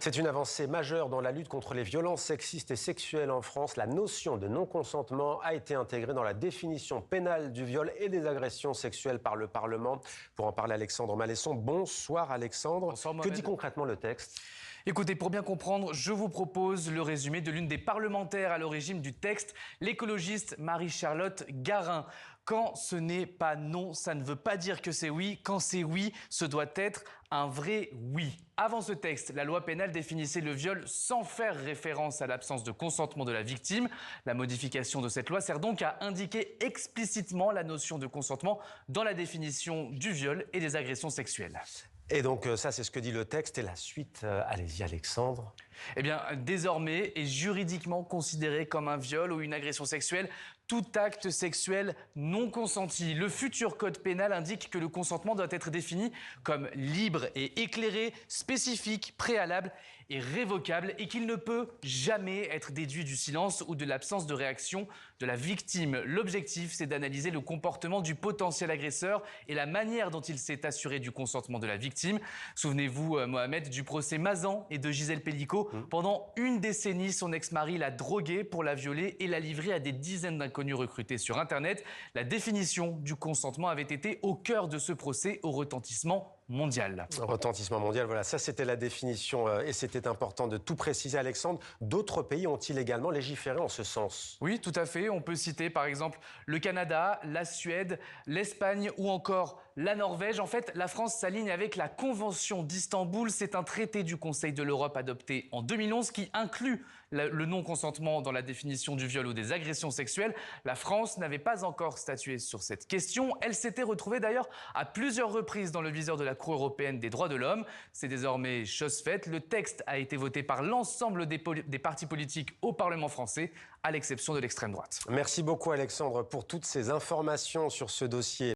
C'est une avancée majeure dans la lutte contre les violences sexistes et sexuelles en France. La notion de non-consentement a été intégrée dans la définition pénale du viol et des agressions sexuelles par le Parlement. Pour en parler, Alexandre Malesson. Bonsoir Alexandre. Bonsoir, que Mohamed. dit concrètement le texte ? Écoutez, pour bien comprendre, je vous propose le résumé de l'une des parlementaires à l'origine du texte, l'écologiste Marie-Charlotte Garin. Quand ce n'est pas non, ça ne veut pas dire que c'est oui. Quand c'est oui, ce doit être un vrai oui. Avant ce texte, la loi pénale définissait le viol sans faire référence à l'absence de consentement de la victime. La modification de cette loi sert donc à indiquer explicitement la notion de consentement dans la définition du viol et des agressions sexuelles. Et donc ça, c'est ce que dit le texte. Et la suite, allez-y Alexandre. Eh bien, désormais est juridiquement considéré comme un viol ou une agression sexuelle tout acte sexuel non consenti. Le futur code pénal indique que le consentement doit être défini comme libre et éclairé, spécifique, préalable et révocable et qu'il ne peut jamais être déduit du silence ou de l'absence de réaction de la victime. L'objectif, c'est d'analyser le comportement du potentiel agresseur et la manière dont il s'est assuré du consentement de la victime. Souvenez-vous, Mohamed, du procès Mazan et de Gisèle Pelicot. Pendant une décennie, son ex-mari l'a droguée pour la violer et l'a livrée à des dizaines d'inconnus recrutés sur Internet. La définition du consentement avait été au cœur de ce procès au retentissement mondial. Retentissement mondial, voilà, ça c'était la définition et c'était important de tout préciser, Alexandre. D'autres pays ont-ils également légiféré en ce sens ? Oui, tout à fait. On peut citer par exemple le Canada, la Suède, l'Espagne ou encore la Norvège. En fait, la France s'aligne avec la Convention d'Istanbul. C'est un traité du Conseil de l'Europe adopté en 2011 qui inclut le non-consentement dans la définition du viol ou des agressions sexuelles. La France n'avait pas encore statué sur cette question. Elle s'était retrouvée d'ailleurs à plusieurs reprises dans le viseur de la Cour européenne des droits de l'homme. C'est désormais chose faite. Le texte a été voté par l'ensemble des partis politiques au Parlement français, à l'exception de l'extrême droite. Merci beaucoup Alexandre pour toutes ces informations sur ce dossier.